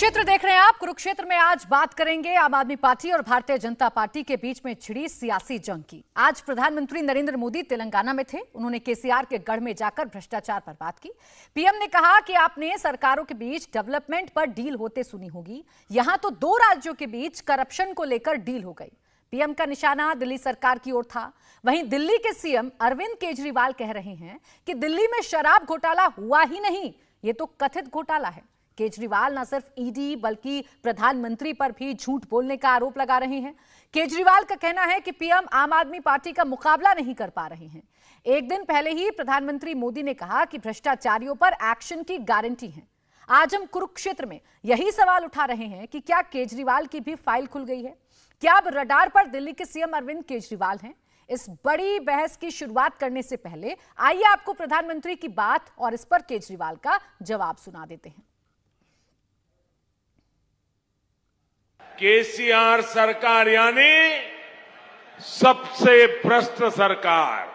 कुरुक्षेत्र देख रहे हैं आप। कुरुक्षेत्र में आज बात करेंगे आम आदमी पार्टी और भारतीय जनता पार्टी के बीच में छिड़ी सियासी जंग की। आज प्रधानमंत्री नरेंद्र मोदी तेलंगाना में थे। उन्होंने केसीआर के गढ़ में जाकर भ्रष्टाचार पर बात की। पीएम ने कहा कि आपने सरकारों के बीच डेवलपमेंट पर डील होते सुनी होगी, यहां तो दो राज्यों के बीच करप्शन को लेकर डील हो गई। पीएम का निशाना दिल्ली सरकार की ओर था। वहीं दिल्ली के सीएम अरविंद केजरीवाल कह रहे हैं कि दिल्ली में शराब घोटाला हुआ ही नहीं, ये तो कथित घोटाला है। केजरीवाल न सिर्फ ईडी बल्कि प्रधानमंत्री पर भी झूठ बोलने का आरोप लगा रहे हैं। केजरीवाल का कहना है कि पीएम आम आदमी पार्टी का मुकाबला नहीं कर पा रहे हैं। एक दिन पहले ही प्रधानमंत्री मोदी ने कहा कि भ्रष्टाचारियों पर एक्शन की गारंटी है। आज हम कुरुक्षेत्र में यही सवाल उठा रहे हैं कि क्या केजरीवाल की भी फाइल खुल गई है? क्या अब रडार पर दिल्ली के सीएम अरविंद केजरीवाल हैं? इस बड़ी बहस की शुरुआत करने से पहले आइए आपको प्रधानमंत्री की बात और इस पर केजरीवाल का जवाब सुना देते हैं। केसीआर सरकार यानी सबसे भ्रष्ट सरकार,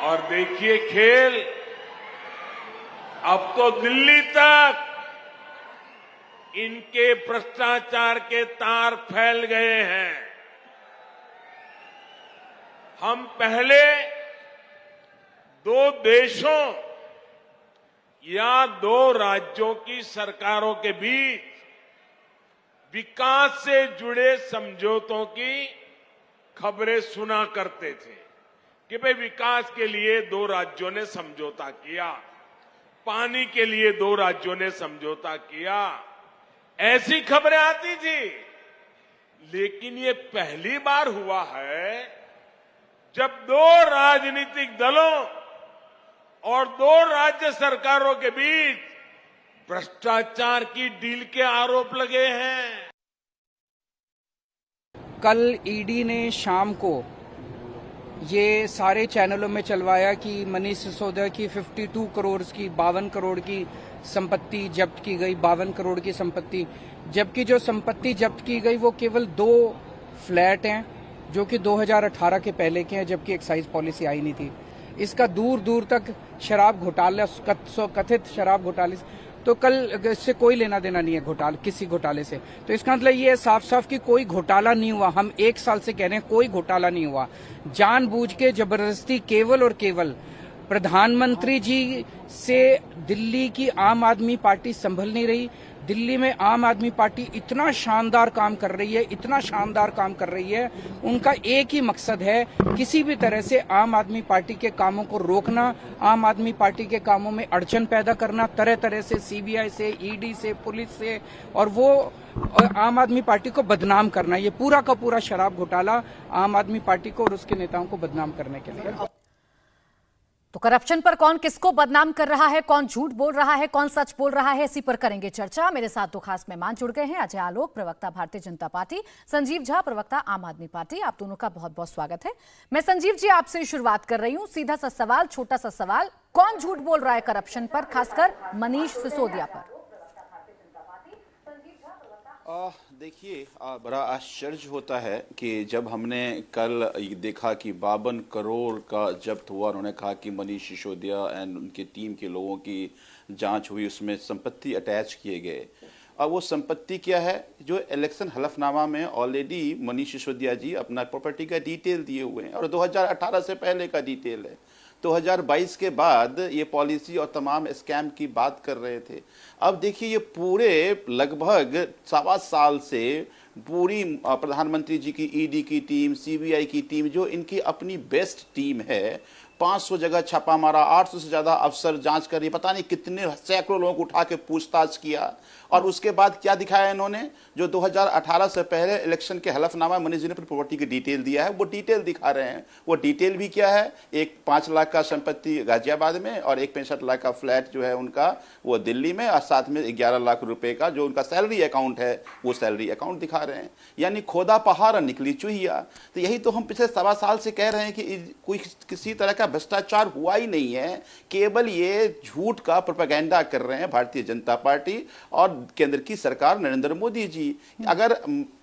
और देखिए खेल अब तो दिल्ली तक इनके भ्रष्टाचार के तार फैल गए हैं। हम पहले दो देशों या दो राज्यों की सरकारों के बीच विकास से जुड़े समझौतों की खबरें सुना करते थे कि भाई विकास के लिए दो राज्यों ने समझौता किया, पानी के लिए दो राज्यों ने समझौता किया, ऐसी खबरें आती थी। लेकिन ये पहली बार हुआ है जब दो राजनीतिक दलों और दो राज्य सरकारों के बीच भ्रष्टाचार की डील के आरोप लगे हैं। कल ईडी ने शाम को ये सारे चैनलों में चलवाया कि मनीष सिसोदिया की 52 करोड़ की 52 करोड़ की संपत्ति जब्त की गई, 52 करोड़ की संपत्ति, जबकि जो संपत्ति जब्त की गई वो केवल 2 फ्लैट हैं जो कि 2018 के पहले के हैं, जबकि एक्साइज पॉलिसी आई नहीं थी। इसका दूर दूर तक शराब घोटाला, कथित शराब घोटाले, तो कल इससे कोई लेना देना नहीं है किसी घोटाले से। तो इसका मतलब ये साफ साफ कि कोई घोटाला नहीं हुआ। हम 1 साल से कह रहे हैं कोई घोटाला नहीं हुआ। जानबूझ के जबरदस्ती केवल और केवल प्रधानमंत्री जी से दिल्ली की आम आदमी पार्टी संभल नहीं रही। दिल्ली में आम आदमी पार्टी इतना शानदार काम कर रही है, इतना शानदार काम कर रही है। उनका एक ही मकसद है, किसी भी तरह से आम आदमी पार्टी के कामों को रोकना, आम आदमी पार्टी के कामों में अड़चन पैदा करना, तरह तरह से सीबीआई से, ईडी से, पुलिस से, और वो आम आदमी पार्टी को बदनाम करना। ये पूरा का पूरा शराब घोटाला आम आदमी पार्टी को और उसके नेताओं को बदनाम करने के लिए। तो करप्शन पर कौन किसको बदनाम कर रहा है, कौन झूठ बोल रहा है, कौन सच बोल रहा है, इसी पर करेंगे चर्चा। मेरे साथ 2 खास मेहमान जुड़ गए हैं। अजय आलोक, प्रवक्ता भारतीय जनता पार्टी, संजीव झा, प्रवक्ता आम आदमी पार्टी। आप दोनों का बहुत बहुत स्वागत है। मैं संजीव जी आपसे शुरुआत कर रही हूं। सीधा सा सवाल, छोटा सा सवाल, कौन झूठ बोल रहा है करप्शन पर, खासकर मनीष सिसोदिया पर? देखिए, बड़ा आश्चर्य होता है कि जब हमने कल देखा कि 52 करोड़ का जब्त हुआ, उन्होंने कहा कि मनीष सिसोदिया एंड उनकी टीम के लोगों की जांच हुई, उसमें संपत्ति अटैच किए गए। और वो संपत्ति क्या है? जो इलेक्शन हलफनामा में ऑलरेडी मनीष सिसोदिया जी अपना प्रॉपर्टी का डिटेल दिए हुए हैं और 2018 से पहले का डिटेल है। 2022 के बाद ये पॉलिसी और तमाम स्कैम की बात कर रहे थे। अब देखिए, ये पूरे लगभग 1.25 साल से पूरी प्रधानमंत्री जी की ईडी की टीम, सीबीआई की टीम, जो इनकी अपनी बेस्ट टीम है, 500 जगह छापा मारा, 800 से ज्यादा अफसर जांच कर रही, पता नहीं कितने सैकड़ों लोगों को उठा के पूछताछ किया। और उसके बाद क्या दिखाया इन्होंने? जो 2018 से पहले इलेक्शन के हलफनामा मनीष जी ने अपनी प्रॉपर्टी की डिटेल दिया है, वो डिटेल दिखा रहे हैं। वो डिटेल भी क्या है? एक 5 लाख का संपत्ति गाजियाबाद में और एक 65 लाख का फ्लैट जो है उनका वो दिल्ली में, और साथ में 11 लाख रुपए का जो उनका सैलरी अकाउंट है वो सैलरी अकाउंट दिखा रहे हैं। यानी खोदा पहाड़ निकली चूहिया। तो यही तो हम पिछले 1.25 साल से कह रहे हैं कि कोई किसी तरह का भ्रष्टाचार हुआ ही नहीं है। केवल ये झूठ का प्रोपेगेंडा कर रहे हैं भारतीय जनता पार्टी और केंद्र की सरकार नरेंद्र मोदी जी। अगर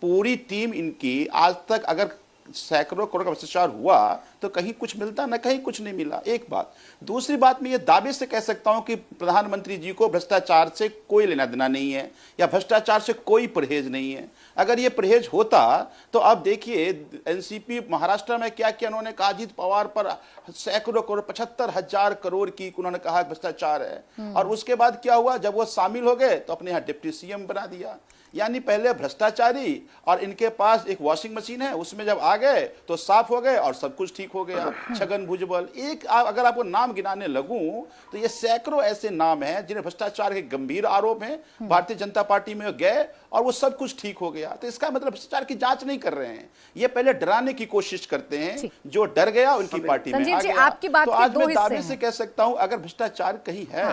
पूरी टीम इनकी आज तक अगर सैकड़ों करोड़ का भ्रष्टाचार हुआ तो कहीं कुछ मिलता न कहीं कुछ नहीं मिला, एक बात। दूसरी बात, मैं ये दावे से कह सकता हूं कि प्रधानमंत्री जी को भ्रष्टाचार से कोई लेना देना नहीं है या भ्रष्टाचार से कोई परहेज नहीं है। अगर ये परहेज होता तो आप देखिए एनसीपी महाराष्ट्र में क्या किया उन्होंने कहा, अजीत पवार पर सैकड़ों करोड़ 75,000 करोड़ की उन्होंने कहा भ्रष्टाचार है, और उसके बाद क्या हुआ, जब वो शामिल हो गए तो अपने यहाँ डिप्टी सीएम बना दिया। यानी पहले भ्रष्टाचारी और इनके पास एक वॉशिंग मशीन है, उसमें जब आ गए तो साफ हो गए और सब कुछ ठीक हो गया। छगन भुजबल, एक अगर आपको नाम गिनाने लगूं तो ये सैकड़ों ऐसे नाम हैं जिन्हें भ्रष्टाचार के गंभीर आरोप हैं, भारतीय जनता पार्टी में गए और वो सब कुछ ठीक हो गया। तो इसका मतलब भ्रष्टाचार की जांच नहीं कर रहे हैं, ये पहले डराने की कोशिश करते हैं, जो डर गया उनकी पार्टी में आ गया। तो आज मैं दावे से कह सकता हूं अगर भ्रष्टाचार कहीं है।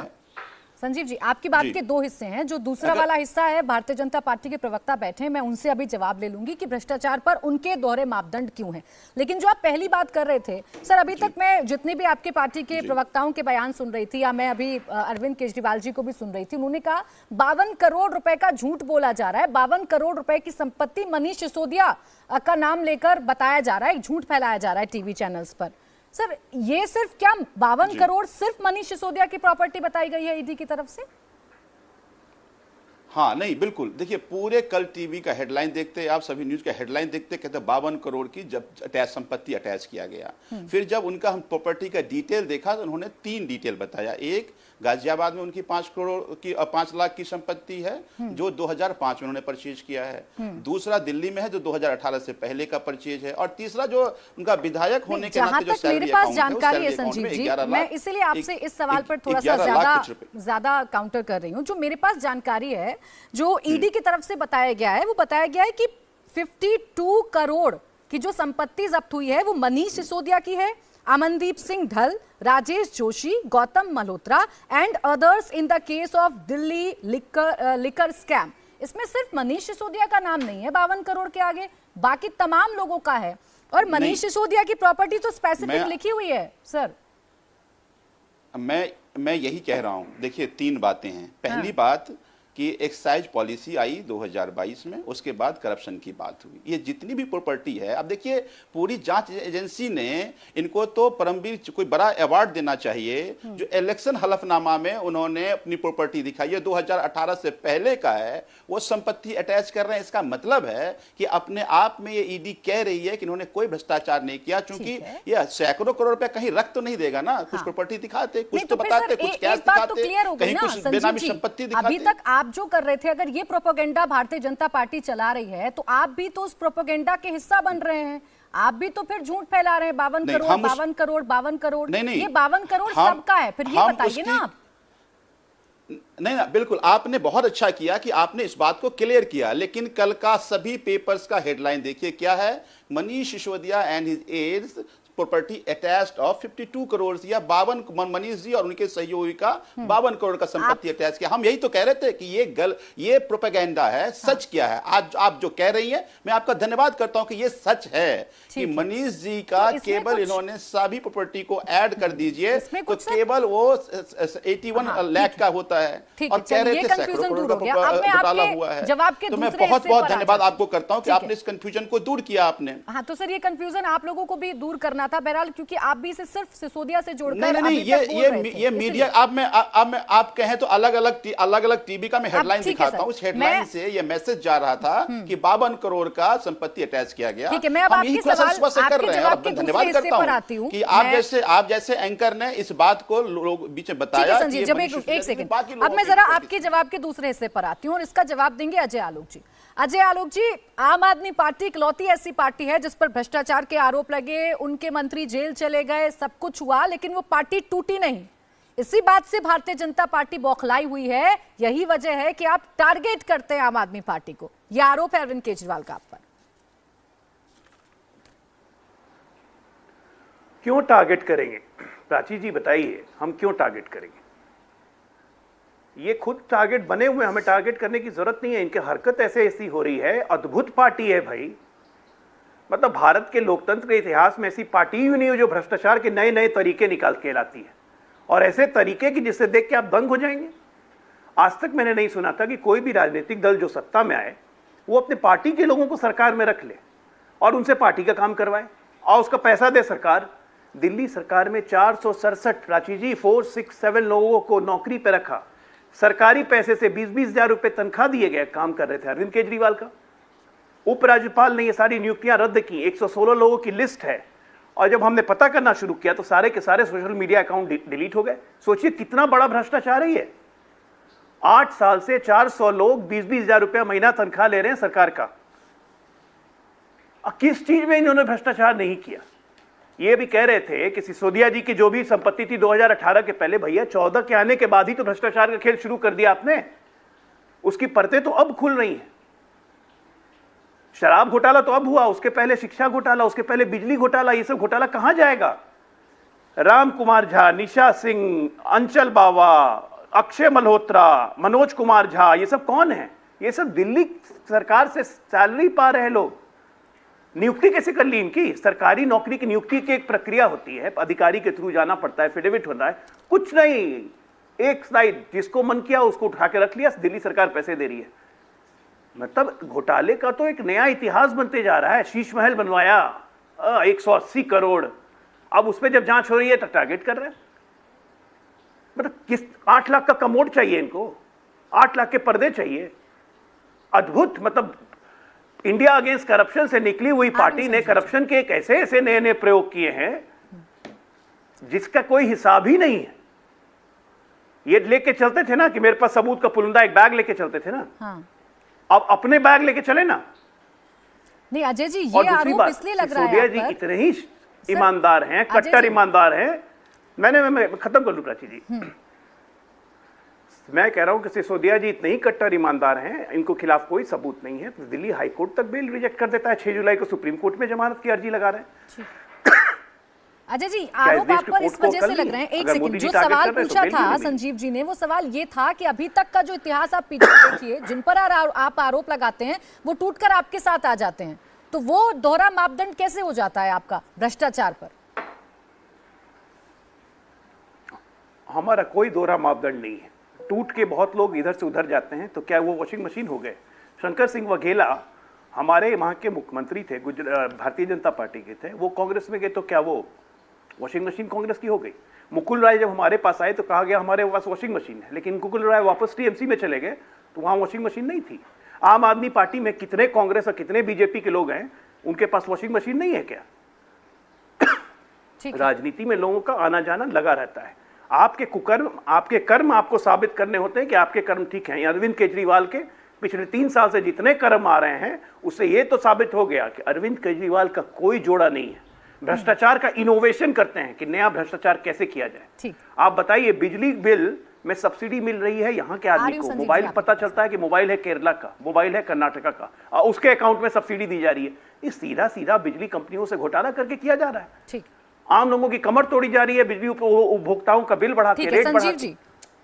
संजीव जी, आपकी बात के दो हिस्से हैं। जो दूसरा वाला हिस्सा है, भारतीय जनता पार्टी के प्रवक्ता बैठे हैं, मैं उनसे अभी जवाब ले लूंगी कि भ्रष्टाचार पर उनके दोहरे मापदंड क्यों हैं। लेकिन जो आप पहली बात कर रहे थे सर, अभी तक मैं जितने भी आपके पार्टी के प्रवक्ताओं के बयान सुन रही थी, या मैं अभी अरविंद केजरीवाल जी को भी सुन रही थी, उन्होंने कहा 52 करोड़ रुपए का झूठ बोला जा रहा है, 52 करोड़ रुपए की संपत्ति मनीष सिसोदिया का नाम लेकर बताया जा रहा है, झूठ फैलाया जा रहा है टीवी चैनल्स पर। सर, ये सिर्फ क्या 52 करोड़ सिर्फ मनीष सिसोदिया की प्रॉपर्टी बताई गई है ईडी की तरफ से? हाँ, नहीं, बिल्कुल। देखिए, पूरे कल टीवी का हेडलाइन देखते, आप सभी न्यूज का हेडलाइन देखते, कहते 52 करोड़ की जब अटैच संपत्ति अटैच किया गया। फिर जब उनका हम प्रॉपर्टी का डिटेल देखा तो उन्होंने 3 डिटेल बताया। एक, गाजियाबाद में उनकी 5 लाख की संपत्ति है जो 2005 में उन्होंने परचेज किया है। दूसरा दिल्ली में है जो 2018 से पहले का परचेज है। और तीसरा जो उनका विधायक होने के नाते जो सैलरी मेरे पास जानकारी है संजीव जी, मैं इसलिए आपसे इस सवाल पर थोड़ा सा ज्यादा काउंटर कर रही हूँ। जो मेरे पास जानकारी है, जो ईडी की तरफ से बताया गया है, वो बताया गया है कि 52 करोड़ की जो संपत्ति जब्त हुई है वो मनीष सिसोदिया की है, अमनदीप सिंह ढल, Rajesh Joshi, Gautam Malhotra and others in the case of Delhi liquor scam. इसमें सिर्फ मनीष सिसोदिया का नाम नहीं है 52 करोड़ के आगे, बाकी तमाम लोगों का है। और मनीष सिसोदिया की प्रॉपर्टी तो स्पेसिफिक लिखी हुई है सर। मैं यही कह रहा हूं। देखिए, 3 बातें हैं। पहली बात कि एक्साइज पॉलिसी आई 2022 में, उसके बाद करप्शन की बात हुई। ये जितनी भी प्रॉपर्टी है, अब देखिए पूरी जांच एजेंसी ने इनको तो परमवीर कोई बड़ा अवार्ड देना चाहिए। जो इलेक्शन हलफनामा में उन्होंने अपनी प्रॉपर्टी दिखाई है 2018 से पहले का है, वो संपत्ति अटैच कर रहे हैं। इसका मतलब है कि अपने आप में ये ईडी कह रही है कि इन्होंने कोई भ्रष्टाचार नहीं किया, क्योंकि ये सैकड़ों करोड़ रुपए कहीं रख तो नहीं देगा ना। कुछ प्रॉपर्टी दिखाते, कुछ तो बताते, कुछ कैश दिखाते, कहीं कुछ बेनामी संपत्ति दिखाते। आप जो कर रहे थे, अगर ये प्रोपेगेंडा भारतीय जनता पार्टी चला रही है तो आप भी तो उस प्रोपेगेंडा के हिस्सा बन रहे हैं। आप भी तो फिर झूठ फैला रहे हैं। 52 करोड़ 52 करोड़ 52 करोड़, ये 52 करोड़ सबका है, फिर ये बताइए ना आप। नहीं ना, बिल्कुल आपने बहुत अच्छा किया कि आपने इस बात को क्लियर किया। लेकिन कल का सभी पेपर्स का हेडलाइन देखिए क्या है, Manish Sisodia and his aides property attached of 52 crore या 52 मनीष जी और उनके सहयोगी का 52 करोड़ का संपत्ति अटैच किया। हम यही तो कह रहे थे कि ये प्रोपेगेंडा है। सच क्या है आज आप जो कह रही हैं, मैं आपका धन्यवाद करता हूं कि ये सच है कि मनीष जी का केवल इन्होंने सभी प्रॉपर्टी को ऐड कर दीजिए तो केवल वो 81 लाख का होता है, और कह रहे थे सैकड़ों करोड़ का घोटाला हुआ है। तो मैं बहुत बहुत धन्यवाद आपको करता हूं कि आपने इस कंफ्यूजन को दूर किया आपने। हाँ, तो सर ये कंफ्यूजन आप लोगों को भी दूर करना था बहरहाल, क्योंकि आप भी इसे सिर्फ सिसोदिया से जोड़कर नहीं, ये मीडिया आप कहें तो अलग अलग टीवी का मैं हेडलाइन दिखाता हूं। उस हेडलाइन से ये मैसेज जा रहा था कि 52 करोड़ का संपत्ति अटैच किया गया। ठीक है, मैं अब आपके सवाल से कर रहे हैं और धन्यवाद करता हूं कि आप जैसे एंकर ने इस बात को लोग बीच में बताया। जब एक सेकंड, अब मैं जरा आपके जवाब के दूसरे हिस्से पर आती हूं और इसका जवाब देंगे अजय आलोक जी। अजय आलोक जी, आम आदमी पार्टी इकलौती ऐसी पार्टी है जिस पर भ्रष्टाचार के आरोप लगे, उनके मंत्री जेल चले गए, सब कुछ हुआ, लेकिन वो पार्टी टूटी नहीं। इसी बात से भारतीय जनता पार्टी बौखलाई हुई है। यही वजह है कि आप टारगेट करते हैं आम आदमी पार्टी को। यह आरोप है अरविंद केजरीवाल का आप पर। क्यों टारगेट करेंगे प्राची जी, बताइए हम क्यों टारगेट करेंगे? ये खुद टारगेट बने हुए, हमें टारगेट करने की जरूरत नहीं है। इनकी हरकत ऐसी हो रही है, अद्भुत पार्टी है भाई। मतलब भारत के लोकतंत्र के इतिहास में ऐसी पार्टी ही नहीं है जो भ्रष्टाचार के नए नए तरीके निकाल के लाती है, और ऐसे तरीके की जिसे देख के आप दंग हो जाएंगे। आज तक मैंने नहीं सुना था कि कोई भी राजनीतिक दल जो सत्ता में आए वो अपने पार्टी के लोगों को सरकार में रख ले और उनसे पार्टी का काम करवाए। और उसका पैसा दे सरकार। दिल्ली सरकार में 467 प्राची जी 467 लोगों को नौकरी पे रखा, सरकारी पैसे से 20-20 हजार रुपए तनख्वाह दिए गए, काम कर रहे थे अरविंद केजरीवाल का। उपराज्यपाल ने ये सारी नियुक्तियां रद्द की, 116 लोगों की लिस्ट है। और जब हमने पता करना शुरू किया तो सारे के सारे सोशल मीडिया अकाउंट डिलीट हो गए। सोचिए कितना बड़ा भ्रष्टाचार है ये। 8 साल से 400 लोग 20-20 हजार रुपया महीना तनख्वाह ले रहे हैं सरकार का। किस चीज में इन्होंने भ्रष्टाचार नहीं किया? ये भी कह रहे थे कि सिसोदिया जी की जो भी संपत्ति थी 2018 के पहले, भैया 14 के आने के बाद ही तो भ्रष्टाचार का खेल शुरू कर दिया आपने। उसकी परतें तो अब खुल रही हैं। शराब घोटाला तो अब हुआ, उसके पहले शिक्षा घोटाला, उसके पहले बिजली घोटाला। ये सब घोटाला कहां जाएगा? राम कुमार झा, निशा सिंह, अंचल बावा, अक्षय मल्होत्रा, मनोज कुमार झा, ये सब कौन है? ये सब दिल्ली सरकार से सैलरी पा रहे लोग। नियुक्ति कैसे कर ली इनकी? सरकारी नौकरी की नियुक्ति की एक प्रक्रिया होती है, अधिकारी के थ्रू जाना पड़ता है, एफिडेविट होता है। कुछ नहीं, एक स्लाइड, जिसको मन किया उसको उठा के रख लिया, दिल्ली सरकार पैसे दे रही है। मतलब घोटाले का तो एक नया इतिहास बनते जा रहा है। शीश महल बनवाया 180 करोड़, अब उसमें जब जांच हो रही है तो टारगेट कर रहे हैं। मतलब किस 8 लाख का कमोड चाहिए इनको, 8 लाख के पर्दे चाहिए। अद्भुत। मतलब इंडिया अगेंस्ट करप्शन से निकली हुई पार्टी ने करप्शन के एक ऐसे ऐसे नए नए प्रयोग किए हैं जिसका कोई हिसाब ही नहीं है। ये लेके चलते थे ना कि मेरे पास सबूत का पुलिंदा, एक बैग लेके चलते थे ना। हाँ। अब अपने बैग लेके चले ना। नहीं अजय जी, और ये दूसरी आरोप बात, इसलिए लग रहा है सिसोदिया जी इतने ही ईमानदार हैं, कट्टर ईमानदार हैं। मैं खत्म कर लूं प्राची जी। मैं कह रहा हूं कि सिसोदिया जी इतने ही कट्टर ईमानदार हैं, इनको खिलाफ कोई सबूत नहीं है तो दिल्ली हाई कोर्ट तक बेल रिजेक्ट कर देता है। 6 जुलाई को सुप्रीम कोर्ट में जमानत की अर्जी लगा रहे हैं। अजय जी, आरोप आप पर इस वजह से लग रहे हैं। एक सेकंड, जो सवाल पूछा था संजीव जी ने, वो सवाल ये था कि अभी तक का जो इतिहास आप पीछे देखिए, जिन पर आप आरोप लगाते हैं वो टूटकर आपके साथ आ जाते हैं, तो वो दोहरा मापदंड कैसे हो जाता है आपका भ्रष्टाचार पर? हमारा कोई दोहरा मापदंड नहीं है। टूट के बहुत लोग इधर से उधर जाते हैं तो क्या वो वॉशिंग मशीन हो गए? शंकर सिंह वघेला हमारे वहां के मुख्यमंत्री थे, भारतीय जनता पार्टी के थे, वो कांग्रेस में गए तो क्या वो वॉशिंग मशीन कांग्रेस की हो गई? मुकुल राय जब हमारे पास आए तो कहा गया हमारे पास वॉशिंग मशीन है, लेकिन मुकुल राय वापस टीएमसी में चले गए तो वहां वॉशिंग मशीन नहीं थी। आम आदमी पार्टी में कितने कांग्रेस और कितने बीजेपी के लोग हैं, उनके पास वॉशिंग मशीन नहीं है क्या? राजनीति में लोगों का आना जाना लगा रहता है। आपके कुकर्म, आपके कर्म आपको साबित करने होते हैं कि आपके कर्म ठीक हैं। अरविंद केजरीवाल के पिछले 3 साल से जितने कर्म आ रहे हैं उससे ये तो साबित हो गया कि अरविंद केजरीवाल का कोई जोड़ा नहीं है। भ्रष्टाचार का इनोवेशन करते हैं कि नया भ्रष्टाचार कैसे किया जाए। आप बताइए, बिजली बिल में सब्सिडी मिल रही है यहाँ के आदमी को, मोबाइल पता चलता है कि मोबाइल है केरला का, मोबाइल है कर्नाटका का, उसके अकाउंट में सब्सिडी दी जा रही है। ये सीधा सीधा बिजली कंपनियों से घोटाला करके किया जा रहा है। ठीक, आम लोगों की कमर तोड़ी जा रही है, बिजली उपभोक्ताओं का बिल बढ़ा के, रेट बढ़ा के। जी,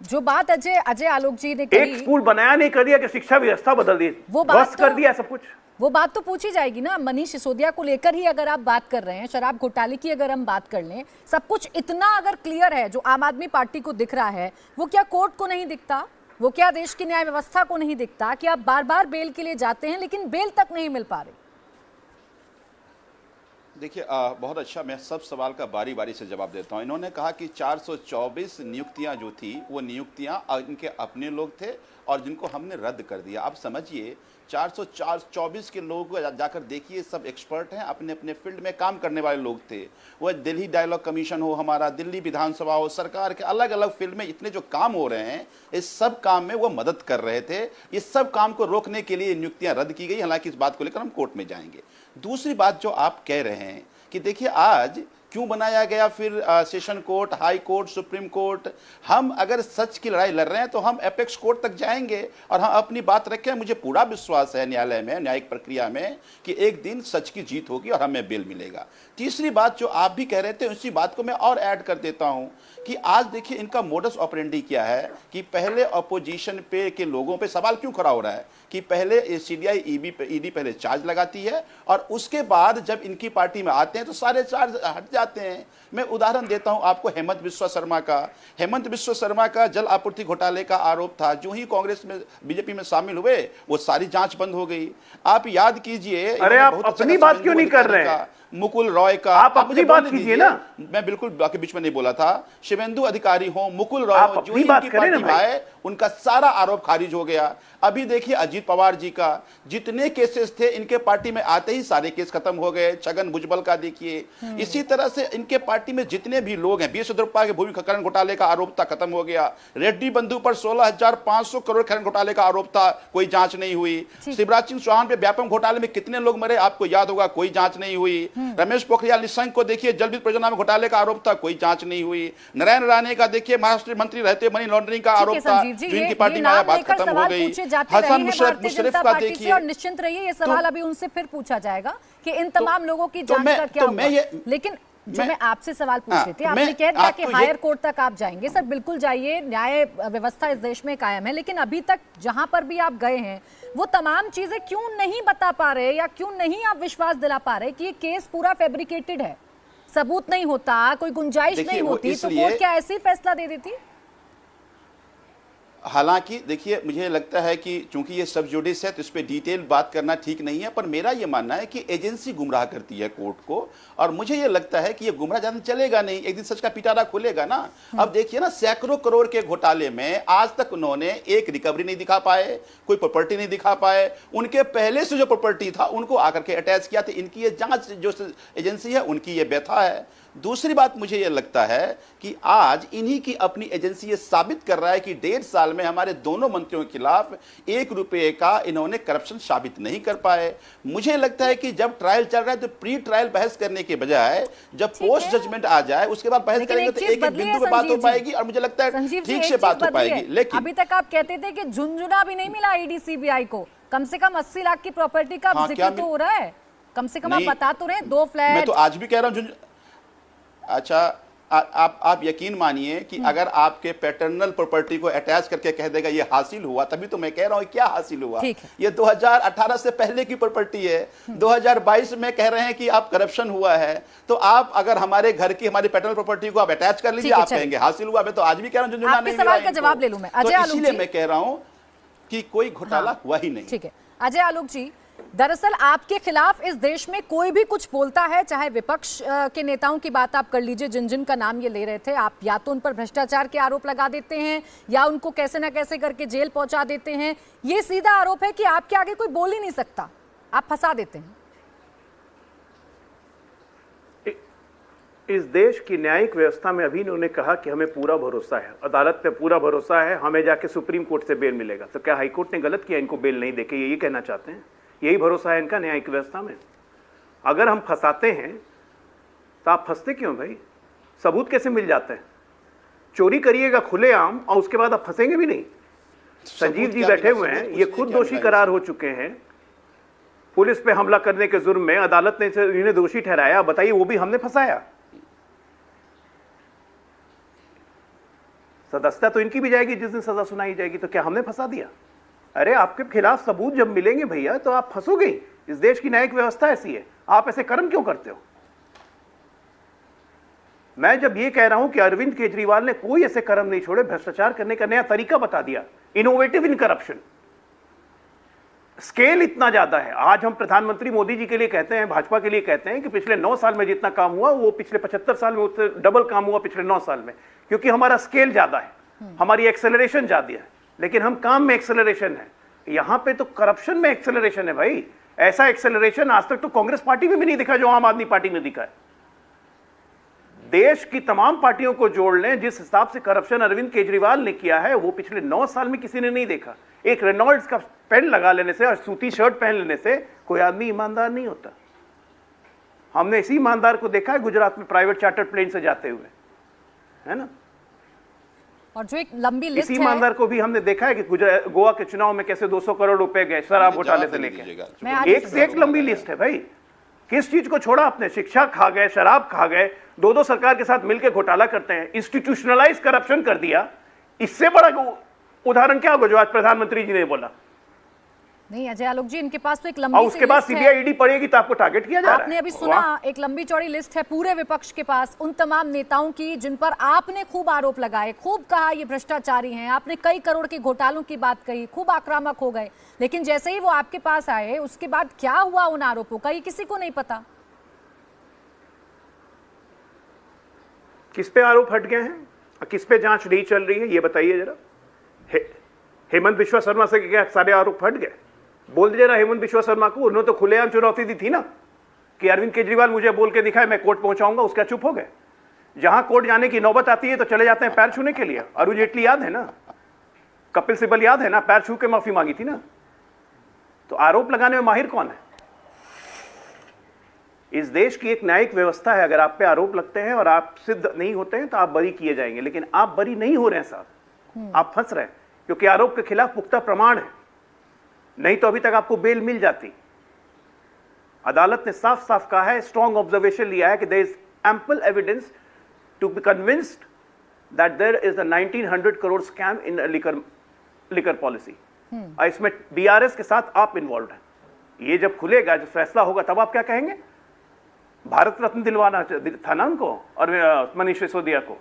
जो बात अजय आलोक जी ने कही, एक स्कूल बनाया नहीं कर दिया कि शिक्षा व्यवस्था बदल दी, वो बात कर दिया सब कुछ। वो बात तो पूछी जाएगी ना। मनीष सिसोदिया को लेकर ही अगर आप बात कर रहे हैं, शराब घोटाले की अगर हम बात कर लें, सब कुछ इतना अगर क्लियर है जो आम आदमी पार्टी को दिख रहा है, वो क्या कोर्ट को नहीं दिखता? वो क्या देश की न्याय व्यवस्था को नहीं दिखता कि आप बार बार बेल के लिए जाते हैं लेकिन बेल तक नहीं मिल पा रही? देखिए, बहुत अच्छा, मैं सब सवाल का बारी बारी से जवाब देता हूं। इन्होंने कहा कि 424 नियुक्तियां जो थी वो नियुक्तियां इनके अपने लोग थे और जिनको हमने रद्द कर दिया। आप समझिए, 424 के लोगों को जाकर देखिए, सब एक्सपर्ट हैं, अपने अपने फील्ड में काम करने वाले लोग थे। वो दिल्ली डायलॉग कमीशन हो, हमारा दिल्ली विधानसभा हो, सरकार के अलग अलग फील्ड में इतने जो काम हो रहे हैं, इस सब काम में वो मदद कर रहे थे। इस सब काम को रोकने के लिए नियुक्तियां रद्द की गई। हालांकि इस बात को लेकर हम कोर्ट में जाएंगे। दूसरी बात जो आप कह रहे हैं कि देखिए आज क्यों बनाया गया फिर session court, high court, supreme court. हम अगर सच की लड़ाई लड़ रहे हैं तो हम एपेक्स कोर्ट तक जाएंगे और हम अपनी बात रखें। मुझे पूरा विश्वास है न्यायालय में, न्यायिक प्रक्रिया में, कि एक दिन सच की जीत होगी और हमें बेल मिलेगा। तीसरी बात जो आप भी कह रहे थे, उसी बात को मैं और ऐड कर देता हूं कि आज देखिए इनका मोडस ऑपरेंडी क्या है कि पहले अपोजिशन पे के लोगों पे सवाल क्यों खड़ा हो रहा है कि पहले सीबीआई ईडी पहले चार्ज लगाती है और उसके बाद जब इनकी पार्टी में आते हैं तो सारे चार्ज हट जाते हैं। मैं उदाहरण देता हूं आपको हेमंत बिस्वा शर्मा का। हेमंत बिस्वा शर्मा का जल आपूर्ति घोटाले का आरोप था, जो ही कांग्रेस में बीजेपी में शामिल हुए वो सारी जांच बंद हो गई। आप याद कीजिए, अरे आप अपनी बात क्यों नहीं कर रहे हैं? मुकुल रॉय का, आप अपनी बात कीजिए ना। मैं बिल्कुल आपके बीच में नहीं बोला था। शिवेंदु अधिकारी हो, मुकुल रॉय हो, जो ही बात इनकी करें ना पार्टी में भाई। आए उनका सारा आरोप खारिज हो गया। अभी देखिए अजीत पवार जी का, जितने केसेस थे इनके पार्टी में आते ही सारे केस खत्म हो गए। छगन भुजबल का देखिए, इसी तरह से इनके पार्टी में जितने भी लोग हैं, बीएस येदियुरप्पा के भूमि खनन घोटाले का आरोप था, खत्म हो गया। रेड्डी बंधु पर 16,500 करोड़ खनन घोटाले का आरोप था, कोई जांच नहीं हुई। शिवराज सिंह चौहान पे व्यापम घोटाले में कितने लोग मरे आपको याद होगा, कोई जांच नहीं हुई। रमेश पोखरियाल निशंक को देखिए, जल विद्युत परियोजना में घोटाले का आरोप था, कोई जांच नहीं हुई। नारायण राणे का देखिए, महाराष्ट्र मंत्री रहते मनी लॉन्ड्रिंग का आरोप था, जो इनकी पार्टी में आया, बात खत्म हो गई। हसन मुशर्रफ का देखिए, और निश्चिंत रहिए ये सवाल अभी उनसे फिर पूछा जाएगा कि इन तमाम लोगों की जांच का क्या हुआ। लेकिन जो मैं आपसे सवाल पूछ रही थी, आपने कह दिया कि हायर कोर्ट तक आप जाएंगे। सर बिल्कुल जाइए, न्याय व्यवस्था इस देश में कायम है, लेकिन अभी तक जहां पर भी आप गए हैं वो तमाम चीजें क्यों नहीं बता पा रहे, या क्यों नहीं आप विश्वास दिला पा रहे कि ये केस पूरा फैब्रिकेटेड है, सबूत नहीं होता, कोई गुंजाइश नहीं होती, तो कोर्ट क्या ऐसे ही फैसला दे देती? हालांकि देखिए, मुझे लगता है कि चूंकि ये सब जुडिस है तो इस पर डिटेल बात करना ठीक नहीं है, पर मेरा ये मानना है कि एजेंसी गुमराह करती है कोर्ट को, और मुझे ये लगता है कि ये गुमराह ज्यादा चलेगा नहीं, एक दिन सच का पिटारा खुलेगा ना। अब देखिए ना, सैकड़ों करोड़ के घोटाले में आज तक उन्होंने एक रिकवरी नहीं दिखा पाए, कोई प्रॉपर्टी नहीं दिखा पाए। उनके पहले से जो प्रॉपर्टी था उनको आकर के अटैच किया था। इनकी ये जांच जो एजेंसी है उनकी ये व्यथा है। दूसरी बात मुझे यह लगता है कि आज इन्हीं की अपनी एजेंसी ये साबित कर रहा है कि 1.5 साल में हमारे दोनों मंत्रियों के खिलाफ 1 रुपए का इन्होंने करप्शन साबित नहीं कर पाए। मुझे लगता है कि जब ट्रायल चल रहा है तो प्री ट्रायल बहस करने के बजाय जब पोस्ट जजमेंट आ जाए उसके बाद बहस करेंगे तो एक बिंदु पे बात हो पाएगी, और मुझे लगता है ठीक से बात हो पाएगी। लेकिन अभी तक आप कहते थे कि झुंझुना भी नहीं मिला ईडी सीबीआई को, कम से कम 80 लाख की प्रॉपर्टी का जिक्र तो हो रहा है, कम से कम आप बता तो रहे, 2 फ्लैट। मैं तो आज भी कह रहा हूं। अच्छा, आप यकीन मानिए कि अगर आपके पैटर्नल प्रॉपर्टी को अटैच करके कह देगा ये हासिल हुआ, तभी तो मैं कह रहा हूं क्या हासिल हुआ। ये 2018 से पहले की प्रॉपर्टी है, 2022 में कह रहे हैं कि आप करप्शन हुआ है, तो आप अगर हमारे घर की हमारी पैटर्नल प्रॉपर्टी को आप अटैच कर लीजिए, आप कहेंगे हासिल हुआ। मैं तो आज भी कह रहा हूं झुंझुना नहीं सवाल का जवाब ले लूं मैं, अजय आलोक जी। इसलिए मैं कह रहा हूं कि कोई घोटाला हुआ ही नहीं। ठीक है अजय आलोक जी, दरअसल आपके खिलाफ इस देश में कोई भी कुछ बोलता है, चाहे विपक्ष के नेताओं की बात आप कर लीजिए, जिन जिन का नाम ये ले रहे थे, आप या तो उन पर भ्रष्टाचार के आरोप लगा देते हैं या उनको कैसे ना कैसे करके जेल पहुंचा देते हैं। ये सीधा आरोप है कि आपके आगे कोई बोल ही नहीं सकता, आप फंसा देते हैं। इस देश की न्यायिक व्यवस्था में अभी इन्होंने कहा कि हमें पूरा भरोसा है, अदालत पे पूरा भरोसा है, हमें जाके सुप्रीम कोर्ट से बेल मिलेगा। तो क्या हाईकोर्ट ने गलत किया इनको बेल नहीं देके? यही कहना चाहते हैं? यही भरोसा है इनका न्यायिक व्यवस्था में? अगर हम फंसाते हैं तो आप फंसते क्यों भाई? सबूत कैसे मिल जाते हैं? चोरी करिएगा खुलेआम और उसके बाद आप फंसेंगे भी नहीं। संजीव जी बैठे हुए हैं, ये खुद दोषी करार हो चुके हैं। पुलिस पे हमला करने के जुर्म में अदालत ने इन्हें दोषी ठहराया। बताइए, वो भी हमने फंसाया? सदस्यता तो इनकी भी जाएगी जिस दिन सजा सुनाई जाएगी। तो क्या हमने फंसा दिया? अरे आपके खिलाफ सबूत जब मिलेंगे भैया तो आप फंसोगे। इस देश की न्यायिक व्यवस्था ऐसी है। आप ऐसे कर्म क्यों करते हो? मैं जब ये कह रहा हूं कि अरविंद केजरीवाल ने कोई ऐसे कर्म नहीं छोड़े, भ्रष्टाचार करने का नया तरीका बता दिया, इनोवेटिव इन करप्शन। स्केल इतना ज्यादा है। आज हम प्रधानमंत्री मोदी जी के लिए कहते हैं, भाजपा के लिए कहते हैं कि पिछले 9 साल में जितना काम हुआ वो पिछले 75 साल में उससे डबल काम हुआ पिछले 9 साल में, क्योंकि हमारा स्केल ज्यादा है, हमारी एक्सेलरेशन ज्यादा है। लेकिन हम काम में एक्सेलरेशन है, यहां पे तो करप्शन में एक्सेलरेशन है भाई। ऐसा एक्सेलरेशन आज तक तो कांग्रेस पार्टी में भी नहीं दिखा जो आम आदमी पार्टी में दिखा है। देश की तमाम पार्टियों को जोड़ लें, जिस हिसाब से करप्शन अरविंद केजरीवाल ने किया है वो पिछले 9 साल में किसी ने नहीं देखा। एक रेनॉल्ड्स का पेन लगा लेने से और सूती शर्ट पहन लेने से कोई आदमी ईमानदार नहीं होता। हमने इसी ईमानदार को देखा है गुजरात में प्राइवेट चार्टर्ड प्लेन से जाते हुए, है ना। और जो एक लंबी लिस्ट है, इसी ईमानदार को भी हमने देखा है कि गोवा के चुनाव में कैसे 200 करोड़ रुपए गए शराब घोटाले से लेकर। एक से एक लंबी लिस्ट है भाई। किस चीज को छोड़ा आपने? शिक्षा खा गए, शराब खा गए, 2-2 सरकार के साथ मिलकर घोटाला करते हैं, इंस्टीट्यूशनलाइज करप्शन कर दिया। इससे बड़ा उदाहरण क्या होगा जो आज प्रधानमंत्री जी ने बोला? नहीं अजय आलोक जी, इनके पास तो एक और लंबी सी उसके बाद लिस्ट है। सीबीआई ईडी पड़ेगी तो आपको टारगेट किया जा रहा है। आपने अभी वाह। सुना, एक लंबी चौड़ी लिस्ट है पूरे विपक्ष के पास उन तमाम नेताओं की जिन पर आपने खूब आरोप लगाए, खूब कहा ये भ्रष्टाचारी हैं, आपने कई करोड़ के घोटालों की बात कही, खूब आक्रामक हो गए, लेकिन जैसे ही वो आपके पास आए उसके बाद क्या हुआ उन आरोपों का ये किसी को नहीं पता। किस पे आरोप हट गए हैं और किस पे जांच नहीं चल रही है, ये बताइए जरा। हेमंत बिश्वा शर्मा से क्या सारे आरोप हट गए? बोल दीजिए ना हेमंत बिश्वा शर्मा को, उन्होंने तो खुलेआम चुनौती दी थी ना कि अरविंद केजरीवाल मुझे बोल के दिखाए, मैं कोर्ट पहुंचाऊंगा, उसका चुप हो गए। जहां कोर्ट जाने की नौबत आती है तो चले जाते हैं पैर छूने के लिए। अरुण जेटली याद है ना, कपिल सिब्बल याद है ना, पैर छू के माफी मांगी थी ना। तो आरोप लगाने में माहिर कौन है? इस देश की एक न्यायिक व्यवस्था है, अगर आप पे आरोप लगते हैं और आप सिद्ध नहीं होते हैं तो आप बरी किए जाएंगे, लेकिन आप बरी नहीं हो रहे हैं साहब, आप फंस रहे हैं क्योंकि आरोप के खिलाफ पुख्ता प्रमाण है, नहीं तो अभी तक आपको बेल मिल जाती। अदालत ने साफ साफ कहा है, स्ट्रॉन्ग ऑब्जर्वेशन लिया है कि there is ample evidence to be convinced that there is a 1900 crore scam in liquor policy. इसमें बीआरएस के साथ आप इन्वॉल्व हैं। ये जब खुलेगा, जब फैसला होगा, तब आप क्या कहेंगे? भारत रत्न दिलवाना था ना उनको और मनीष सिसोदिया को।